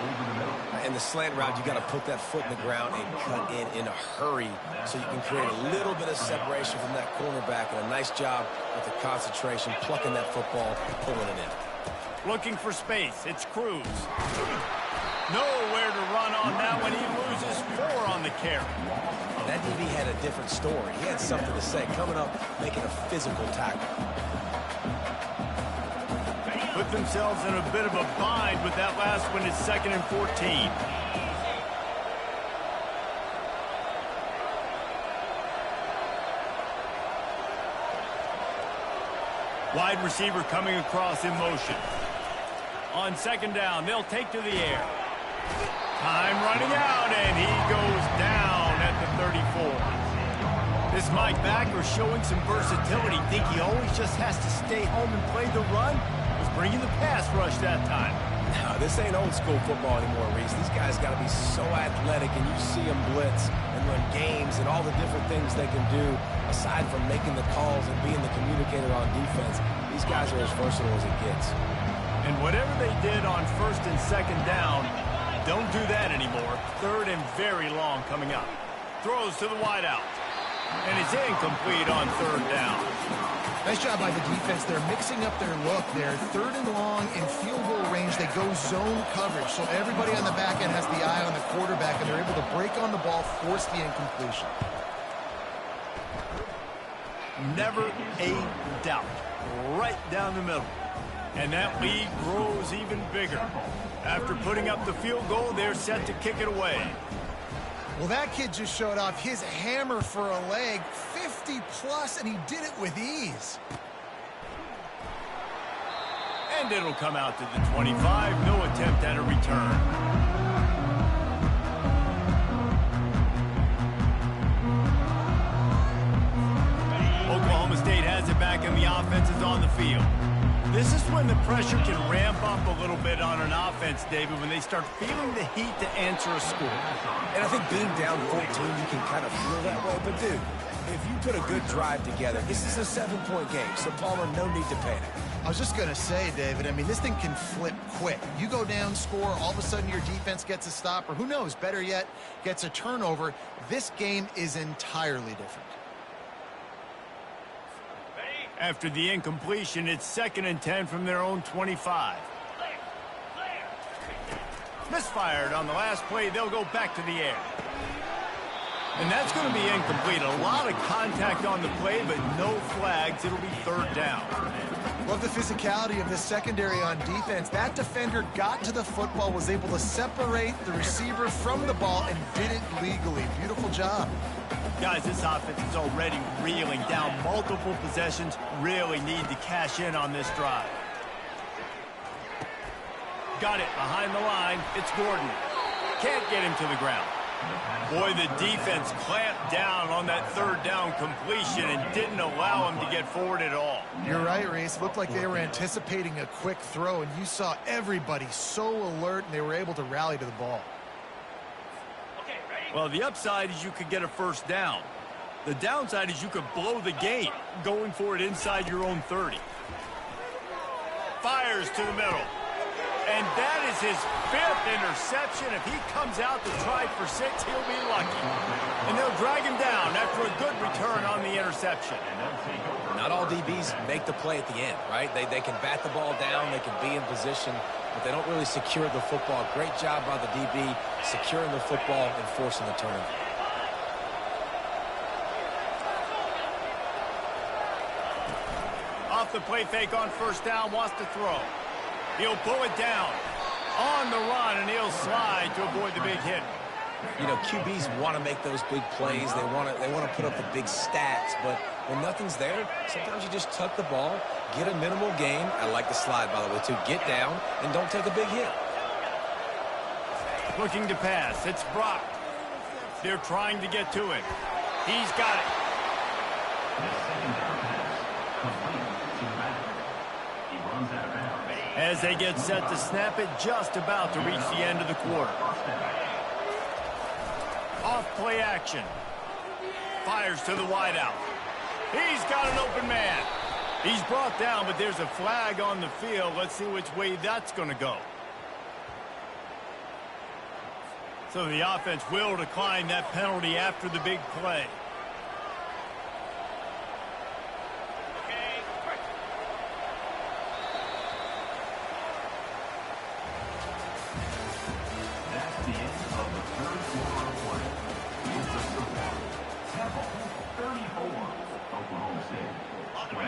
In the slant route, you got to put that foot in the ground and cut in a hurry so you can create a little bit of separation from that cornerback, and a nice job with the concentration, plucking that football, pulling it in. Looking for space. It's Cruz. Nowhere to run on that one. He loses 4 on the carry. That DB had a different story. He had something to say, coming up, making a physical tackle. Put themselves in a bit of a bind with that last one. It's 2nd and 14. Wide receiver coming across in motion. On 2nd down, they'll take to the air. Time running out, and he goes down at the 34. This Mike Backer showing some versatility. Think he always just has to stay home and play the run? Bringing the pass rush that time. No, this ain't old school football anymore, Reese. These guys got to be so athletic, and you see them blitz and run games and all the different things they can do aside from making the calls and being the communicator on defense. These guys are as versatile as it gets. And whatever they did on 1st and 2nd down, don't do that anymore. 3rd and very long coming up. Throws to the wideout. And it's incomplete on 3rd down. Nice job by the defense. They're mixing up their look there. 3rd and long in field goal range. They go zone coverage. So everybody on the back end has the eye on the quarterback, and they're able to break on the ball, force the incompletion. Never a doubt. Right down the middle. And that lead grows even bigger. After putting up the field goal, they're set to kick it away. Well, that kid just showed off his hammer for a leg, 50+, and he did it with ease. And it'll come out to the 25. No attempt at a return. Oklahoma State has it back and the offense is on the field. This is when the pressure can ramp up a little bit on an offense, David, when they start feeling the heat to answer a score. And I think being down 14, you can kind of feel that way. But, dude, if you put a good drive together, this is a 7-point game, so Palmer, no need to panic. I was just going to say, David, I mean, this thing can flip quick. You go down, score, all of a sudden your defense gets a stop, or who knows, better yet, gets a turnover. This game is entirely different. After the incompletion, it's 2nd and 10 from their own 25. Misfired on the last play. They'll go back to the air. And that's going to be incomplete. A lot of contact on the play, but no flags. It'll be 3rd down. Love the physicality of the secondary on defense. That defender got to the football, was able to separate the receiver from the ball, and did it legally. Beautiful job. Guys, this offense is already reeling down multiple possessions. Really need to cash in on this drive. Got it behind the line. It's Gordon. Can't get him to the ground. Boy, the defense clamped down on that 3rd down completion and didn't allow him to get forward at all. You're right, Reese. Looked like they were anticipating a quick throw, and you saw everybody so alert, and they were able to rally to the ball. Well, the upside is you could get a 1st down. The downside is you could blow the game going for it inside your own 30. Fires to the middle. And that is his 5th interception. If he comes out to try for 6, he'll be lucky. And they'll drag him down after a good return on the interception. Not all DBs make the play at the end, right? They can bat the ball down, they can be in position, but they don't really secure the football. Great job by the DB securing the football and forcing the turnover. Off the play fake on 1st down, wants to throw. He'll pull it down on the run, and he'll slide to avoid the big hit. You know, QBs want to make those big plays. They want to put up the big stats, but when nothing's there, sometimes you just tuck the ball, get a minimal gain. I like the slide, by the way, too. Get down and don't take a big hit. Looking to pass. It's Brock. They're trying to get to him. He's got it. As they get set to snap it, just about to reach the end of the quarter. Off play action. Fires to the wideout. He's got an open man. He's brought down, but there's a flag on the field. Let's see which way that's going to go. So the offense will decline that penalty after the big play.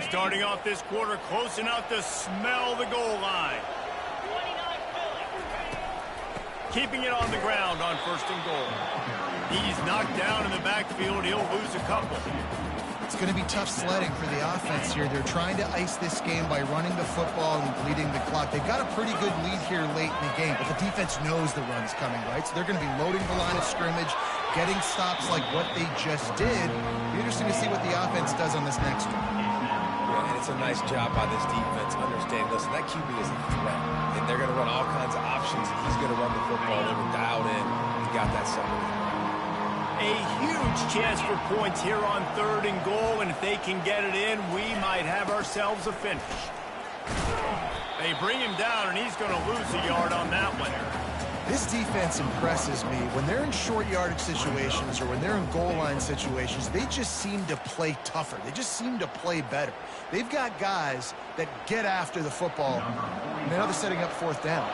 Starting off this quarter close enough to smell the goal line. Keeping it on the ground on 1st and goal. He's knocked down in the backfield. He'll lose a couple. It's going to be tough sledding for the offense here. They're trying to ice this game by running the football and bleeding the clock. They've got a pretty good lead here late in the game, but the defense knows the run's coming, right? So they're going to be loading the line of scrimmage, getting stops like what they just did. It'll be interesting to see what the offense does on this next one. Yeah, and it's a nice job by this defense understanding, listen, that QB is a threat. And they're going to run all kinds of options, and he's going to run the football. They were dialed in and got that somewhere. A huge chance for points here on 3rd and goal, and if they can get it in, we might have ourselves a finish. They bring him down, and he's going to lose a yard on that one. This defense impresses me. When they're in short yardage situations or when they're in goal line situations, they just seem to play tougher. They just seem to play better. They've got guys that get after the football. Now they're setting up 4th down.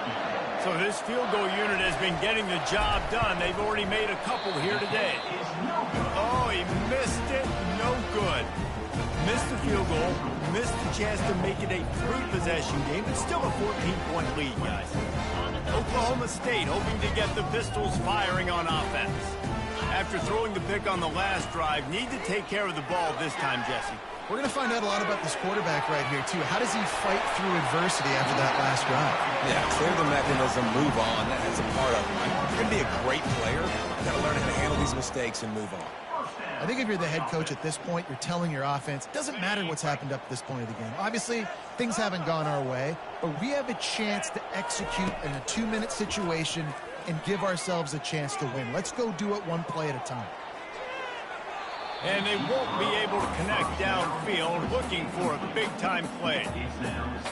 So this field goal unit has been getting the job done. They've already made a couple here today. Oh, he missed it. No good. Missed the field goal. Missed the chance to make it a 3-possession game. It's still a 14-point lead, guys. Oklahoma State hoping to get the Pistols firing on offense. After throwing the pick on the last drive, need to take care of the ball this time, Jesse. We're going to find out a lot about this quarterback right here, too. How does he fight through adversity after that last drive? Yeah, clear the mechanism, move on. That is a part of it. Right? If you're going to be a great player, you've got to learn how to handle these mistakes and move on. I think if you're the head coach at this point, you're telling your offense, it doesn't matter what's happened up to this point of the game. Obviously, things haven't gone our way, but we have a chance to execute in a 2-minute situation and give ourselves a chance to win. Let's go do it one play at a time. And they won't be able to connect downfield looking for a big-time play.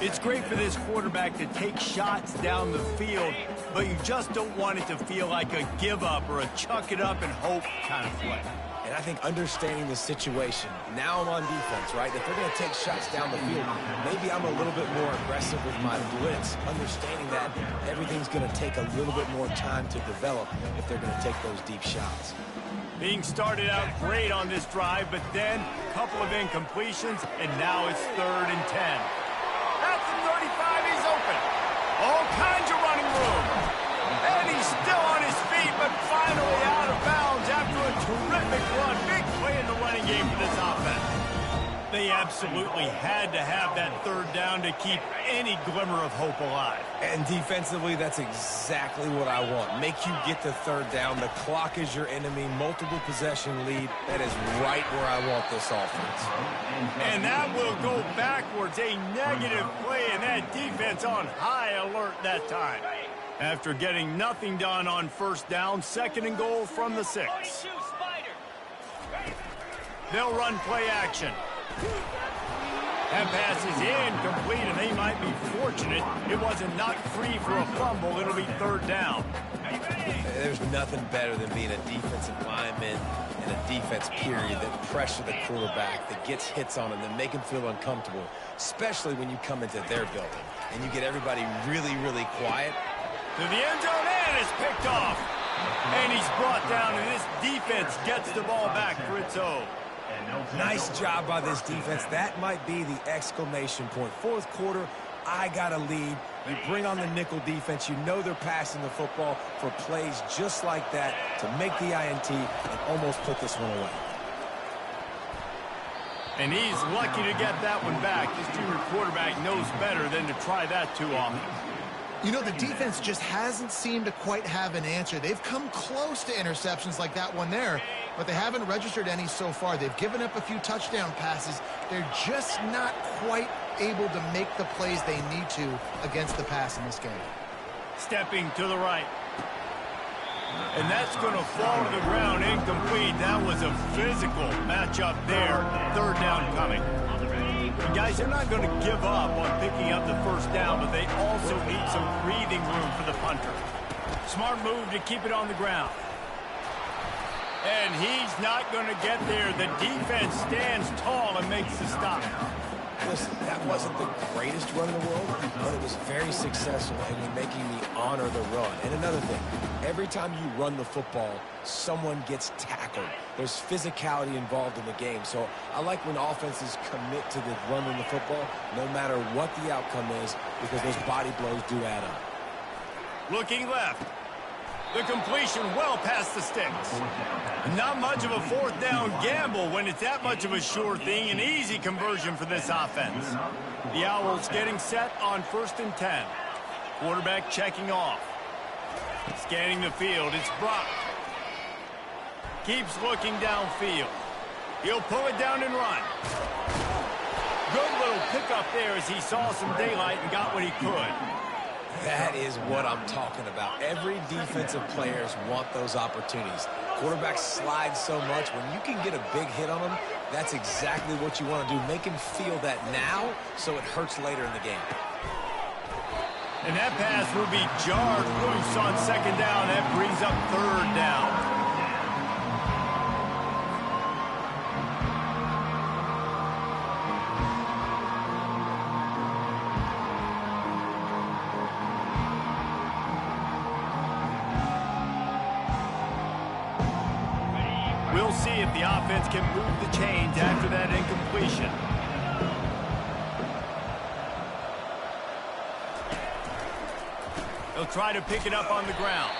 It's great for this quarterback to take shots down the field, but you just don't want it to feel like a give-up or a chuck-it-up-and-hope kind of play. And I think understanding the situation, now I'm on defense, right? If they're going to take shots down the field, maybe I'm a little bit more aggressive with my blitz, understanding that everything's going to take a little bit more time to develop if they're going to take those deep shots. Being started out great on this drive, but then a couple of incompletions, and now it's 3rd and 10. At the 35, he's open. All kinds of running room. And he's still on his feet, but finally out of bounds after a terrific run. Big play in the running game for this offense. They absolutely had to have that 3rd down to keep any glimmer of hope alive. And defensively, that's exactly what I want. Make you get the 3rd down. The clock is your enemy. Multiple possession lead. That is right where I want this offense. And that will go backwards. A negative play, and that defense on high alert that time. After getting nothing done on 1st down, 2nd and goal from the 6. They'll run play action. That pass is incomplete, and they might be fortunate it wasn't knocked free for a fumble. It'll be 3rd down. There's nothing better than being a defensive lineman and a defense period that pressure the quarterback, that gets hits on him, that make him feel uncomfortable, especially when you come into their building and you get everybody really, really quiet. To the end zone, and it's picked off. And he's brought down, and this defense gets the ball back for its own. Nice job by this defense. That might be the exclamation point. 4th quarter, I got a lead. You bring on the nickel defense. You know they're passing the football for plays just like that to make the INT and almost put this one away. And he's lucky to get that one back. This junior quarterback knows better than to try that too often. You know, the defense just hasn't seemed to quite have an answer. They've come close to interceptions like that one there, but they haven't registered any so far. They've given up a few touchdown passes. They're just not quite able to make the plays they need to against the pass in this game. Stepping to the right. And that's going to fall to the ground incomplete. That was a physical matchup there. 3rd down coming. And guys, they're not going to give up on picking up the 1st down, but they also need some breathing room for the punter. Smart move to keep it on the ground. And he's not going to get there. The defense stands tall and makes the stop. Listen, that wasn't the greatest run in the world, but it was very successful, and you're making me honor the run. And another thing, every time you run the football, someone gets tackled. There's physicality involved in the game. So I like when offenses commit to the running the football, no matter what the outcome is, because those body blows do add up. Looking left. The completion well past the sticks. Not much of a 4th down gamble when it's that much of a sure thing. An easy conversion for this offense. The Owls getting set on 1st and 10. Quarterback checking off. Scanning the field. It's Brock. Keeps looking downfield. He'll pull it down and run. Good little pickup there as he saw some daylight and got what he could. That is what I'm talking about. Every defensive players want those opportunities. Quarterbacks slide so much. When you can get a big hit on them, that's exactly what you want to do. Make him feel that now so it hurts later in the game. And that pass will be jarred loose on 2nd down. That brings up 3rd down. We'll see if the offense can move the chains after that incompletion. They'll try to pick it up on the ground.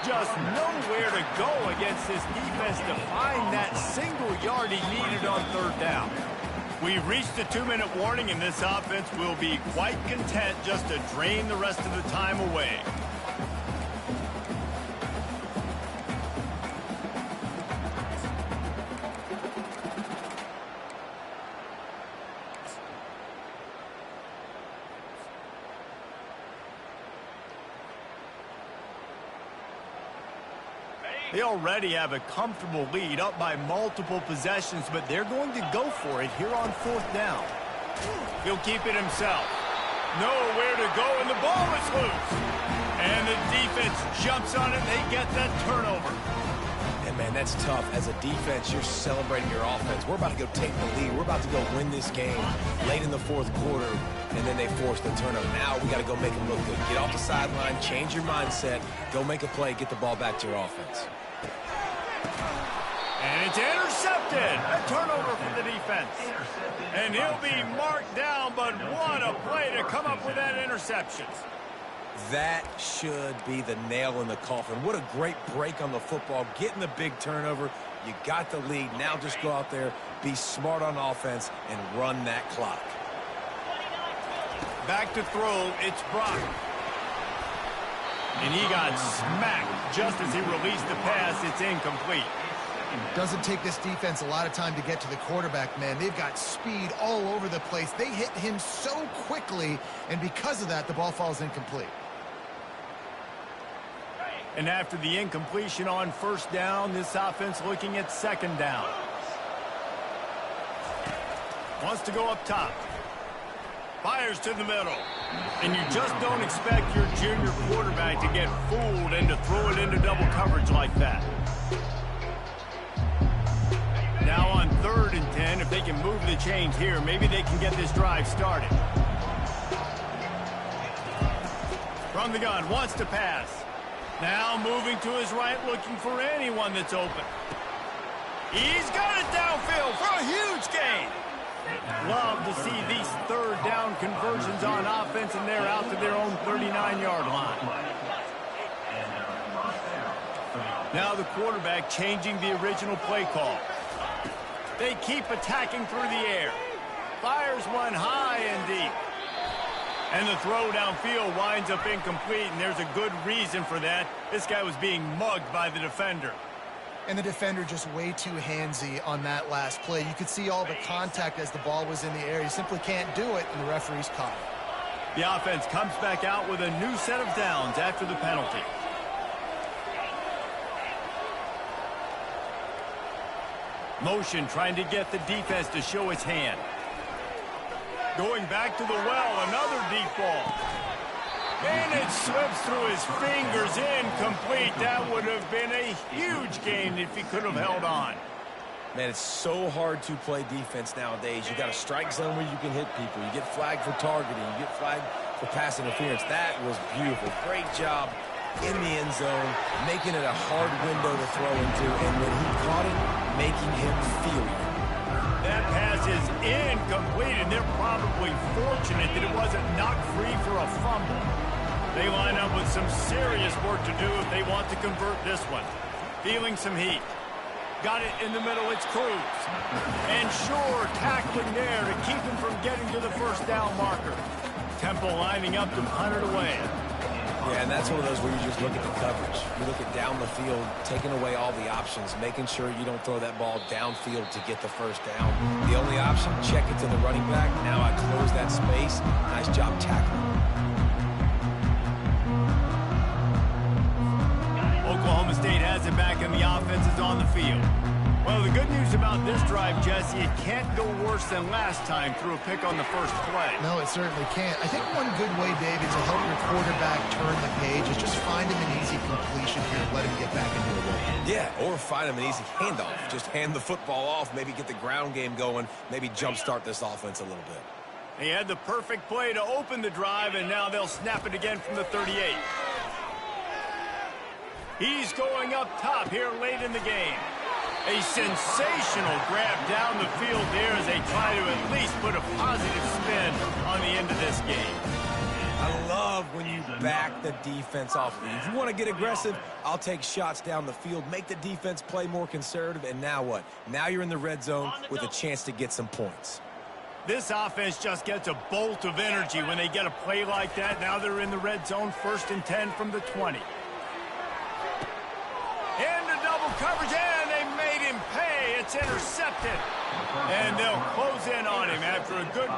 Just nowhere to go against this defense to find that single yard he needed on 3rd down. We've reached the 2-minute warning, and this offense will be quite content just to drain the rest of the time away. They already have a comfortable lead, up by multiple possessions, but they're going to go for it here on 4th down. He'll keep it himself. Nowhere to go, and the ball is loose. And the defense jumps on it. They get that turnover. And, man, that's tough. As a defense, you're celebrating your offense. We're about to go take the lead. We're about to go win this game late in the 4th quarter, and then they force the turnover. Now we got to go make them look good. Get off the sideline, change your mindset, go make a play, get the ball back to your offense. And it's intercepted. A turnover for the defense. And he'll be marked down, but what a play to come up with that interception. That should be the nail in the coffin. What a great break on the football. Getting the big turnover. You got the lead. Now just go out there, be smart on offense, and run that clock. Back to throw. It's Brock. And he got smacked just as he released the pass. It's incomplete. Doesn't take this defense a lot of time to get to the quarterback, man. They've got speed all over the place. They hit him so quickly, and because of that, the ball falls incomplete. And after the incompletion on 1st down, this offense looking at 2nd down. Wants to go up top. Fires to the middle. And you just don't expect your junior quarterback to get fooled and to throw it into double coverage like that. Now on 3rd and 10, if they can move the chains here, maybe they can get this drive started. From the gun, wants to pass. Now moving to his right, looking for anyone that's open. He's got it downfield for a huge gain. Love to see these 3rd down conversions on offense, and they're out to their own 39-yard line. Now the quarterback changing the original play call. They keep attacking through the air. Fires one high and deep. And the throw downfield winds up incomplete, and there's a good reason for that. This guy was being mugged by the defender. And the defender just way too handsy on that last play. You could see all the contact as the ball was in the air. He simply can't do it, and the referee's caught it. The offense comes back out with a new set of downs after the penalty. Motion trying to get the defense to show its hand. Going back to the well, another deep ball. And it slips through his fingers, incomplete. That would have been a huge gain if he could have held on. Man, it's so hard to play defense nowadays. You got a strike zone where you can hit people. You get flagged for targeting. You get flagged for pass interference. That was beautiful. Great job in the end zone, making it a hard window to throw into. And when he caught it, making him feel it. That pass is incomplete, and they're probably fortunate that it wasn't knocked free for a fumble. They line up with some serious work to do if they want to convert this one. Feeling some heat. Got it in the middle, it's Quis. And sure, tackling there to keep him from getting to the 1st down marker. Temple lining up to punt it away. Yeah, and that's one of those where you just look at the coverage. You look at down the field, taking away all the options, making sure you don't throw that ball downfield to get the 1st down. The only option, check it to the running back. Now I close that space. Nice job tackling. Oklahoma State has it back, and the offense is on the field. Well, the good news about this drive, Jesse, it can't go worse than last time through a pick on the 1st play. No, it certainly can't. I think one good way, David, to help your quarterback turn the page is just find him an easy completion here and let him get back into the rhythm. Yeah, or find him an easy handoff. Just hand the football off, maybe get the ground game going, maybe jumpstart this offense a little bit. They had the perfect play to open the drive, and now they'll snap it again from the 38. He's going up top here late in the game. A sensational grab down the field there as they try to at least put a positive spin on the end of this game. I love when you back the defense off. If you want to get aggressive, I'll take shots down the field, make the defense play more conservative, and now what? Now you're in the red zone with a chance to get some points. This offense just gets a bolt of energy when they get a play like that. Now they're in the red zone, 1st and 10 from the 20. Into double coverage, and they made him pay. It's intercepted. And they'll close in on him after a good...